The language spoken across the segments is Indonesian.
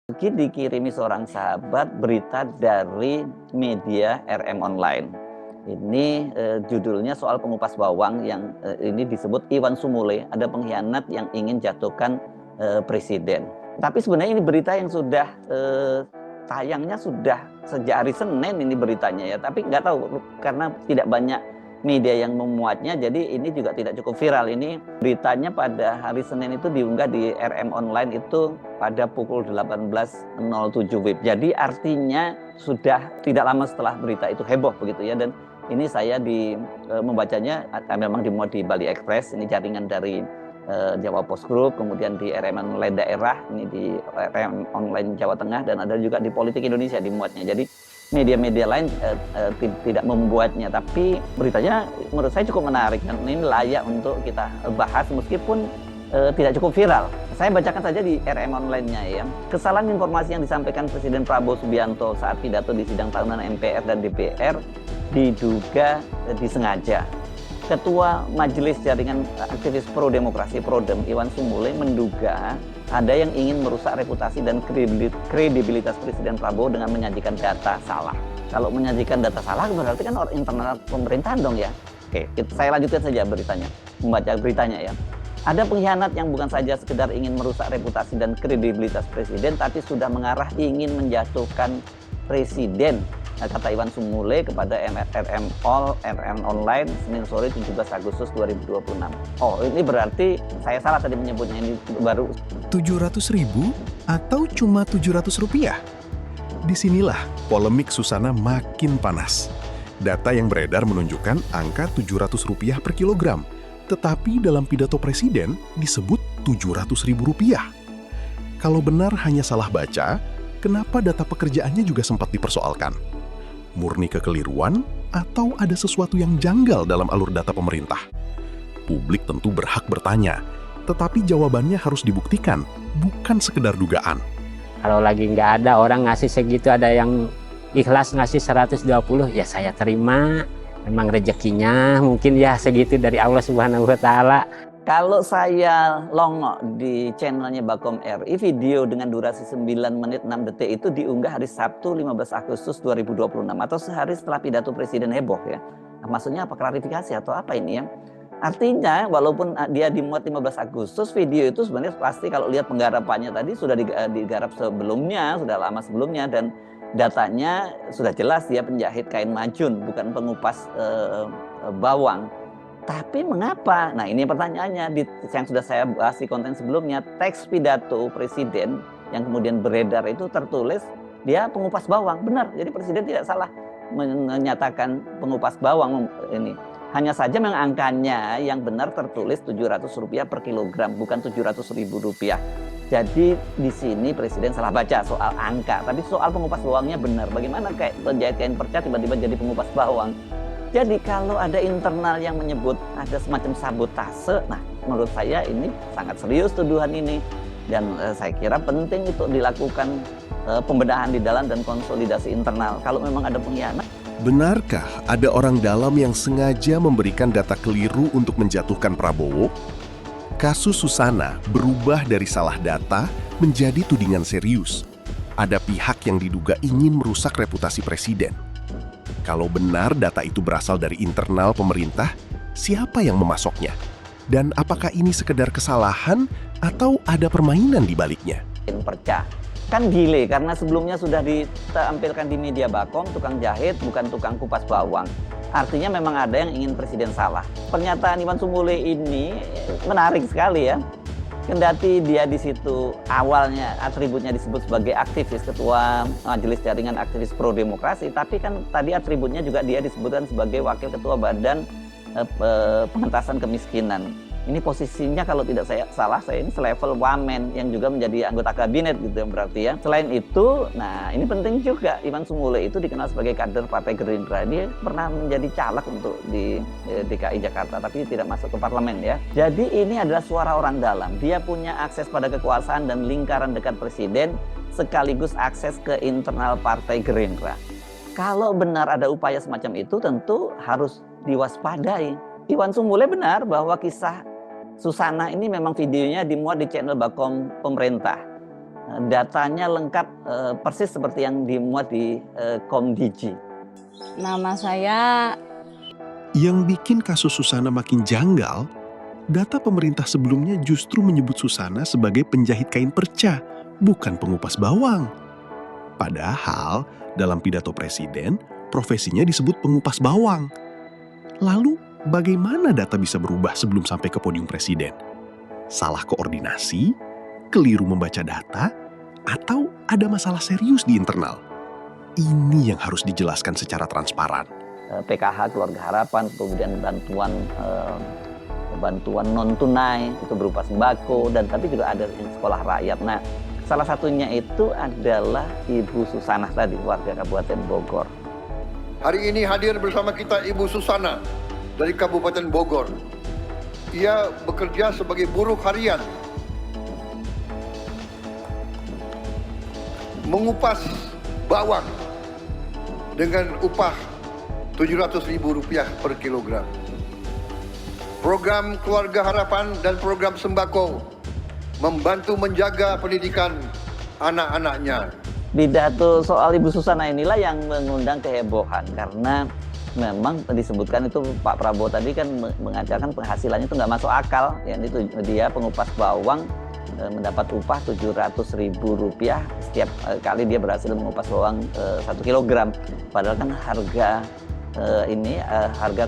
Lagi dikirimi seorang sahabat berita dari media RM Online. Ini judulnya soal pengupas bawang yang ini disebut Iwan Sumule, ada pengkhianat yang ingin jatuhkan presiden. Tapi sebenarnya ini berita yang sudah tayangnya sudah sejak hari Senin ini beritanya ya. Tapi nggak tahu karena tidak banyak media yang memuatnya, jadi ini juga tidak cukup viral. Ini beritanya pada hari Senin itu diunggah di RM Online itu pada pukul 18.07 WIB. Jadi artinya sudah tidak lama setelah berita itu heboh begitu ya. Dan ini saya membacanya memang dimuat di Bali Express, ini jaringan dari Jawa Post Group, kemudian di RM Online daerah, ini di RM Online Jawa Tengah, dan ada juga di Politik Indonesia dimuatnya. Jadi media-media lain tidak membuatnya, tapi beritanya menurut saya cukup menarik dan ini layak untuk kita bahas meskipun tidak cukup viral. Saya bacakan saja di RM Online-nya ya. Kesalahan informasi yang disampaikan Presiden Prabowo Subianto saat pidato di sidang tahunan MPR dan DPR diduga disengaja. Ketua Majelis Jaringan Aktivis Pro Demokrasi Prodem Iwan Sumule menduga ada yang ingin merusak reputasi dan kredibilitas Presiden Prabowo dengan menyajikan data salah. Kalau menyajikan data salah berarti kan orang internal pemerintahan dong ya. Oke, saya lanjutkan saja beritanya, membaca beritanya ya. Ada pengkhianat yang bukan saja sekedar ingin merusak reputasi dan kredibilitas Presiden, tapi sudah mengarah ingin menjatuhkan Presiden. Nah, kata Iwan Sumule kepada RM Online Senin sore 17 Agustus 2026. Oh, ini berarti saya salah tadi menyebutnya, ini baru 700.000 atau cuma 700 rupiah? Disinilah polemik Susana makin panas. Data yang beredar menunjukkan angka 700 rupiah per kilogram, tetapi dalam pidato presiden disebut 700.000 rupiah. Kalau benar hanya salah baca, kenapa data pekerjaannya juga sempat dipersoalkan? Murni kekeliruan atau ada sesuatu yang janggal dalam alur data pemerintah? Publik tentu berhak bertanya, tetapi jawabannya harus dibuktikan, bukan sekedar dugaan. Kalau lagi nggak ada orang ngasih segitu, ada yang ikhlas ngasih 120, ya saya terima. Memang rezekinya mungkin ya segitu dari Allah Subhanahu wa Ta'ala. Kalau saya longok di channelnya Bakom RI, video dengan durasi 9 menit 6 detik itu diunggah hari Sabtu 15 Agustus 2026 atau sehari setelah pidato Presiden heboh ya. Nah, maksudnya apa, klarifikasi atau apa ini ya? Artinya walaupun dia dimuat 15 Agustus, video itu sebenarnya pasti kalau lihat penggarapannya tadi sudah digarap sebelumnya, sudah lama sebelumnya, dan datanya sudah jelas dia penjahit kain majun, bukan pengupas bawang. Tapi mengapa? Nah, ini pertanyaannya yang sudah saya bahas di konten sebelumnya. Teks pidato Presiden yang kemudian beredar itu tertulis dia pengupas bawang. Benar, jadi Presiden tidak salah menyatakan pengupas bawang ini. Hanya saja memang angkanya yang benar tertulis Rp700 per kilogram, bukan Rp700.000. Jadi di sini Presiden salah baca soal angka, tapi soal pengupas bawangnya benar. Bagaimana kayak penjahit kain perca tiba-tiba jadi pengupas bawang? Jadi kalau ada internal yang menyebut ada semacam sabotase, nah menurut saya ini sangat serius tuduhan ini. Dan saya kira penting untuk dilakukan pembenahan di dalam dan konsolidasi internal. Kalau memang ada pengkhianat. Benarkah ada orang dalam yang sengaja memberikan data keliru untuk menjatuhkan Prabowo? Kasus Susana berubah dari salah data menjadi tudingan serius. Ada pihak yang diduga ingin merusak reputasi Presiden. Kalau benar data itu berasal dari internal pemerintah, siapa yang memasoknya? Dan apakah ini sekedar kesalahan atau ada permainan di baliknya? Perca. Kan gile, karena sebelumnya sudah ditampilkan di media Bakom, tukang jahit bukan tukang kupas bawang. Artinya memang ada yang ingin Presiden salah. Pernyataan Iwan Sumule ini menarik sekali ya. Kendati dia di situ awalnya atributnya disebut sebagai aktivis, ketua Majelis Jaringan Aktivis Pro Demokrasi, tapi kan tadi atributnya juga dia disebutkan sebagai wakil ketua Badan Pengentasan Kemiskinan. Ini posisinya kalau tidak saya salah, saya ini selevel wamen yang juga menjadi anggota kabinet gitu berarti ya. Selain itu, nah ini penting juga, Iwan Sumule itu dikenal sebagai kader Partai Gerindra. Dia pernah menjadi caleg untuk di DKI Jakarta, tapi tidak masuk ke parlemen ya. Jadi ini adalah suara orang dalam. Dia punya akses pada kekuasaan dan lingkaran dekat Presiden, sekaligus akses ke internal Partai Gerindra. Kalau benar ada upaya semacam itu, tentu harus diwaspadai. Iwan Sumule benar bahwa kisah Susana ini memang videonya dimuat di channel Bakom pemerintah. datanya lengkap persis seperti yang dimuat di Komdiji. Nama saya. Yang bikin kasus Susana makin janggal, data pemerintah sebelumnya justru menyebut Susana sebagai penjahit kain perca, bukan pengupas bawang. Padahal dalam pidato presiden, profesinya disebut pengupas bawang. Lalu bagaimana data bisa berubah sebelum sampai ke podium presiden? Salah koordinasi, keliru membaca data, atau ada masalah serius di internal? Ini yang harus dijelaskan secara transparan. PKH Keluarga Harapan, kemudian bantuan non tunai itu berupa sembako, dan tapi juga ada yang sekolah rakyat. Nah, salah satunya itu adalah Ibu Susana tadi, warga Kabupaten Bogor. Hari ini hadir bersama kita Ibu Susana dari Kabupaten Bogor. Ia bekerja sebagai buruh harian, mengupas bawang dengan upah Rp700.000 per kilogram. Program Keluarga Harapan dan program sembako membantu menjaga pendidikan anak-anaknya. Pidato soal Ibu Susana inilah yang mengundang kehebohan, karena memang disebutkan itu Pak Prabowo tadi kan mengatakan penghasilannya itu nggak masuk akal. Yang itu dia pengupas bawang mendapat upah Rp700.000 setiap kali dia berhasil mengupas bawang 1 kilogram. Padahal kan harga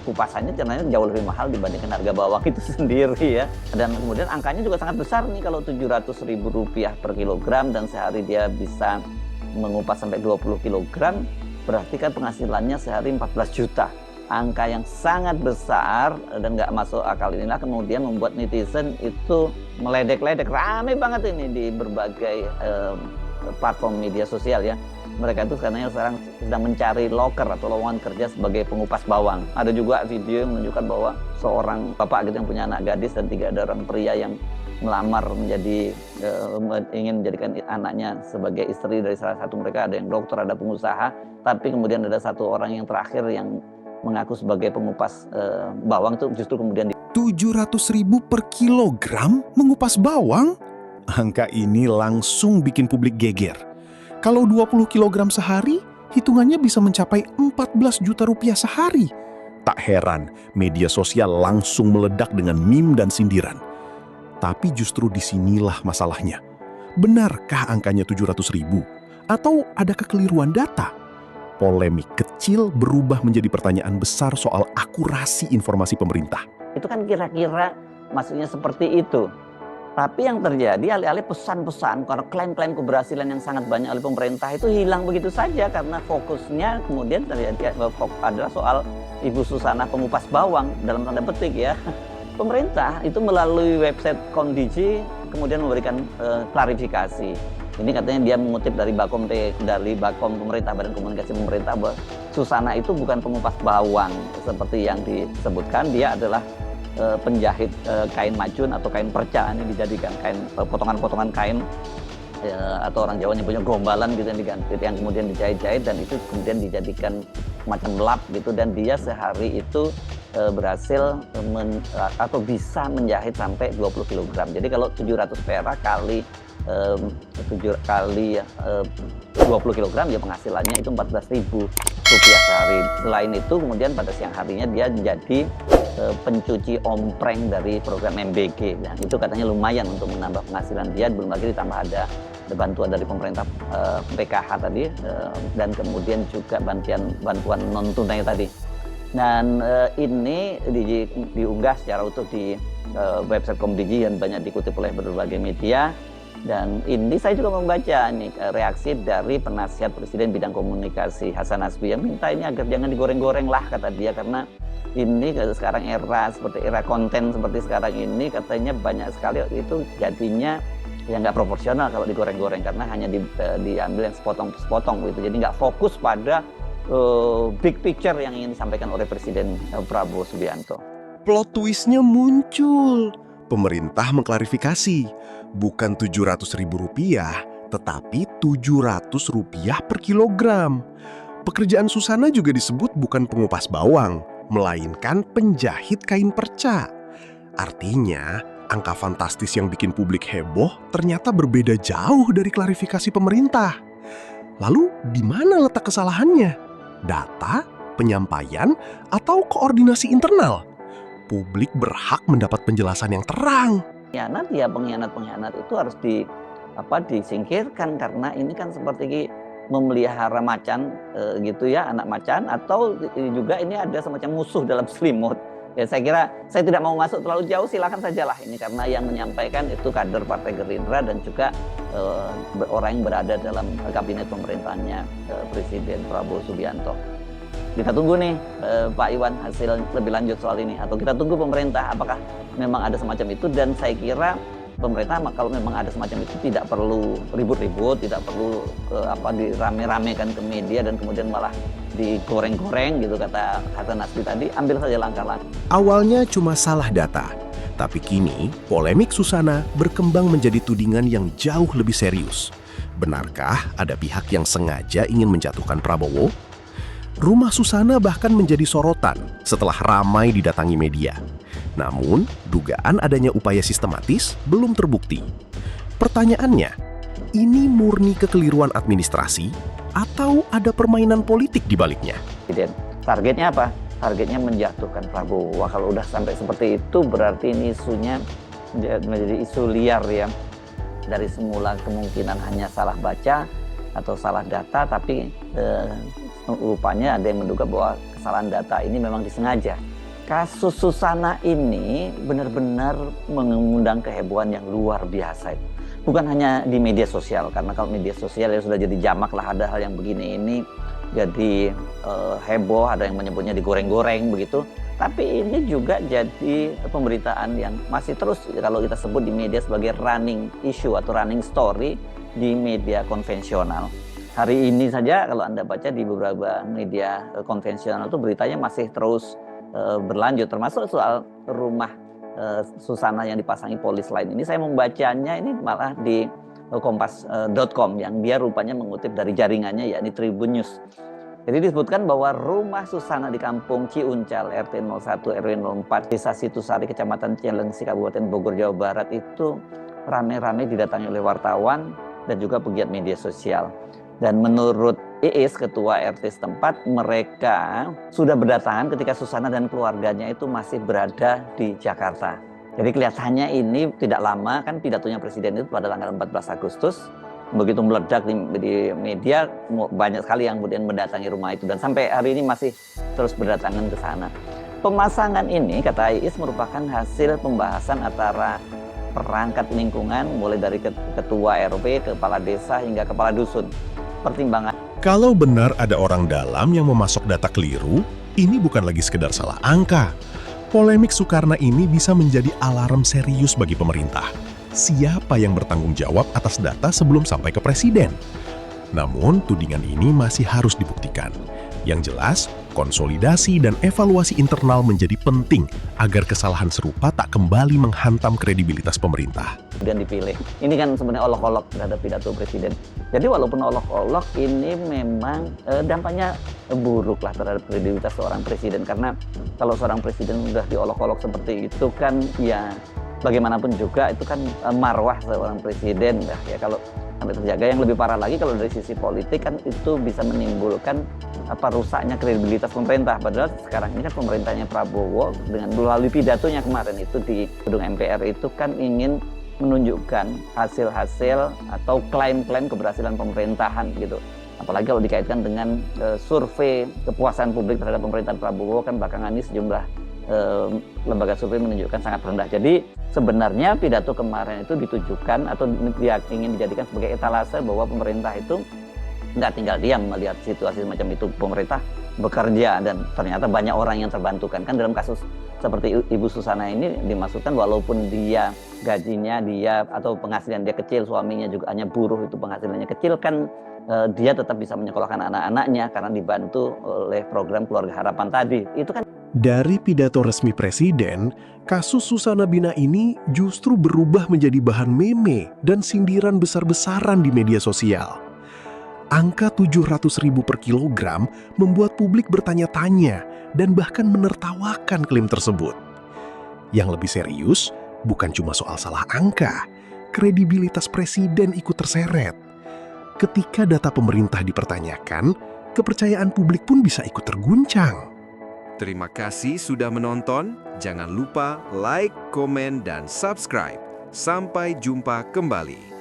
kupasannya ternyata jauh lebih mahal dibandingkan harga bawang itu sendiri ya. Dan kemudian angkanya juga sangat besar nih, kalau Rp700.000 per kilogram dan sehari dia bisa mengupas sampai 20 kilogram, berarti kan penghasilannya sehari 14 juta. Angka yang sangat besar dan nggak masuk akal inilah kemudian membuat netizen itu meledek-ledek. Rame banget ini di berbagai platform media sosial ya. Mereka itu karena sekarang sedang mencari loker atau lowongan kerja sebagai pengupas bawang. Ada juga video yang menunjukkan bahwa seorang bapak gitu yang punya anak gadis dan 3 orang pria yang melamar menjadi ingin menjadikan anaknya sebagai istri dari salah satu mereka. Ada yang dokter, ada pengusaha, tapi kemudian ada satu orang yang terakhir yang mengaku sebagai pengupas bawang itu justru kemudian 700.000 per kilogram mengupas bawang? Angka ini langsung bikin publik geger. Kalau 20 kilogram sehari, hitungannya bisa mencapai 14 juta rupiah sehari. Tak heran, media sosial langsung meledak dengan meme dan sindiran. Tapi justru disinilah masalahnya. Benarkah angkanya 700.000? Atau ada kekeliruan data? Polemik kecil berubah menjadi pertanyaan besar soal akurasi informasi pemerintah. itu kan kira-kira maksudnya seperti itu. Tapi yang terjadi alih-alih pesan-pesan karena klaim-klaim keberhasilan yang sangat banyak oleh pemerintah itu hilang begitu saja karena fokusnya kemudian terjadi adalah soal Ibu Susana pengupas bawang dalam tanda petik ya. Pemerintah itu melalui website Komdiji kemudian memberikan klarifikasi. Ini katanya dia mengutip dari Bakom pemerintah, Badan Komunikasi Pemerintah, bahwa Susana itu bukan pengupas bawang seperti yang disebutkan. Dia adalah penjahit kain macun atau kain perca, ini dijadikan kain potongan-potongan kain atau orang Jawa nyebutnya gombalan gitu yang kemudian dijahit-jahit dan itu kemudian dijadikan macam lap gitu, dan dia sehari itu berhasil atau bisa menjahit sampai 20 kg. Jadi kalau 700 perak kali 7 kali 20 kg ya penghasilannya itu Rp14.000 sehari. Selain itu kemudian pada siang harinya dia menjadi pencuci ompreng dari program MBG. Dan itu katanya lumayan untuk menambah penghasilan dia, belum lagi ditambah ada bantuan dari pemerintah PKH tadi dan kemudian juga bantuan non tunai tadi. Dan ini diunggah secara utuh di website Komdiji dan banyak dikutip oleh berbagai media. Dan ini saya juga membaca nih reaksi dari penasihat Presiden bidang komunikasi Hasan Hasbi yang minta ini agar jangan digoreng-goreng lah kata dia, karena ini sekarang era konten seperti sekarang ini katanya banyak sekali itu jadinya yang nggak proporsional kalau digoreng-goreng karena hanya diambil yang sepotong-sepotong gitu, jadi nggak fokus pada big picture yang ingin disampaikan oleh Presiden Prabowo Subianto. Plot twistnya muncul. Pemerintah mengklarifikasi, bukan Rp700.000, tetapi Rp700 per kilogram. Pekerjaan Susana juga disebut bukan pengupas bawang, melainkan penjahit kain perca. Artinya, Angka fantastis yang bikin publik heboh ternyata berbeda jauh dari klarifikasi pemerintah. Lalu, di mana letak kesalahannya? Data, penyampaian, atau koordinasi internal? Publik berhak mendapat penjelasan yang terang. Pengkhianat itu harus disingkirkan, karena ini kan seperti memelihara macan gitu ya, anak macan, atau juga ini ada semacam musuh dalam selimut. Ya, saya kira saya tidak mau masuk terlalu jauh, silakan sajalah ini, karena yang menyampaikan itu kader Partai Gerindra dan juga orang yang berada dalam kabinet pemerintahannya Presiden Prabowo Subianto. Kita tunggu nih Pak Iwan hasil lebih lanjut soal ini, atau kita tunggu pemerintah apakah memang ada semacam itu. Dan saya kira pemerintah kalau memang ada semacam itu tidak perlu ribut-ribut, tidak perlu dirame-ramekan ke media dan kemudian malah digoreng-goreng gitu, kata Nasbi tadi. Ambil saja langkah-langkah. Awalnya cuma salah data, tapi kini polemik Susana berkembang menjadi tudingan yang jauh lebih serius. Benarkah ada pihak yang sengaja ingin menjatuhkan Prabowo? Rumah Susana bahkan menjadi sorotan setelah ramai didatangi media. Namun, dugaan adanya upaya sistematis belum terbukti. Pertanyaannya, ini murni kekeliruan administrasi atau ada permainan politik di baliknya? Targetnya apa? Targetnya menjatuhkan Prabowo. Wah, kalau udah sampai seperti itu berarti ini isunya menjadi isu liar ya. Dari semula kemungkinan hanya salah baca atau salah data, tapi rupanya ada yang menduga bahwa kesalahan data ini memang disengaja. Kasus Susana ini benar-benar mengundang kehebohan yang luar biasa. Bukan hanya di media sosial, karena kalau media sosial ya sudah jadi jamak lah, ada hal yang begini ini jadi heboh, ada yang menyebutnya digoreng-goreng begitu. Tapi ini juga jadi pemberitaan yang masih terus kalau kita sebut di media sebagai running issue atau running story di media konvensional. Hari ini saja kalau Anda baca di beberapa media konvensional itu beritanya masih terus berlanjut, termasuk soal rumah Susana yang dipasangi polis lain. Ini saya membacanya ini malah di kompas.com yang dia rupanya mengutip dari jaringannya, yakni Tribun News. Jadi disebutkan bahwa rumah Susana di kampung Ciuncal, RT 01 RW 04, Desa Situsari, Kecamatan Cilengsi, Kabupaten Bogor, Jawa Barat itu rame-rame didatangi oleh wartawan dan juga pegiat media sosial. Dan menurut Iis, ketua RT setempat, mereka sudah berdatangan ketika Susana dan keluarganya itu masih berada di Jakarta. Jadi kelihatannya ini tidak lama, kan pidatonya Presiden itu pada tanggal 14 Agustus. Begitu meledak di media, banyak sekali yang kemudian mendatangi rumah itu. Dan sampai hari ini masih terus berdatangan ke sana. Pemasangan ini, kata Iis, merupakan hasil pembahasan antara perangkat lingkungan, mulai dari ketua RW, kepala desa, hingga kepala dusun. Pertimbangan. Kalau benar ada orang dalam yang memasok data keliru, ini bukan lagi sekedar salah angka. Polemik Soekarno ini bisa menjadi alarm serius bagi pemerintah. Siapa yang bertanggung jawab atas data sebelum sampai ke presiden? Namun, tudingan ini masih harus dibuktikan. Yang jelas, konsolidasi dan evaluasi internal menjadi penting agar kesalahan serupa tak kembali menghantam kredibilitas pemerintah. Kemudian dipilih. Ini kan sebenarnya olok-olok terhadap pidato Presiden. Jadi walaupun olok-olok, ini memang dampaknya buruk lah terhadap kredibilitas seorang presiden. Karena kalau seorang presiden sudah diolok-olok seperti itu kan ya bagaimanapun juga itu kan marwah seorang presiden. Ya kalau sampai terjaga, yang lebih parah lagi kalau dari sisi politik kan itu bisa menimbulkan rusaknya kredibilitas pemerintah. Padahal sekarang ini kan pemerintahnya Prabowo dengan melalui pidatonya kemarin itu di gedung MPR itu kan ingin menunjukkan hasil-hasil atau klaim-klaim keberhasilan pemerintahan gitu. Apalagi kalau dikaitkan dengan survei kepuasan publik terhadap pemerintahan Prabowo, kan belakangan ini sejumlah lembaga survei menunjukkan sangat rendah. Jadi sebenarnya pidato kemarin itu ditujukan atau ingin dijadikan sebagai etalase bahwa pemerintah itu nggak tinggal diam melihat situasi semacam itu. Pemerintah bekerja dan ternyata banyak orang yang terbantukan. Kan dalam kasus seperti Ibu Susana ini dimaksudkan walaupun dia gajinya dia atau penghasilan dia kecil, suaminya juga hanya buruh, itu penghasilannya kecil, kan dia tetap bisa menyekolahkan anak-anaknya karena dibantu oleh program Keluarga Harapan tadi. Itu kan dari pidato resmi Presiden, kasus Susana Bina ini justru berubah menjadi bahan meme dan sindiran besar-besaran di media sosial. Angka 700.000 per kilogram membuat publik bertanya-tanya dan bahkan menertawakan klaim tersebut. Yang lebih serius, Bukan cuma soal salah angka, kredibilitas presiden ikut terseret. Ketika data pemerintah dipertanyakan, kepercayaan publik pun bisa ikut terguncang. Terima kasih sudah menonton. Jangan lupa like, komen, dan subscribe. Sampai jumpa kembali.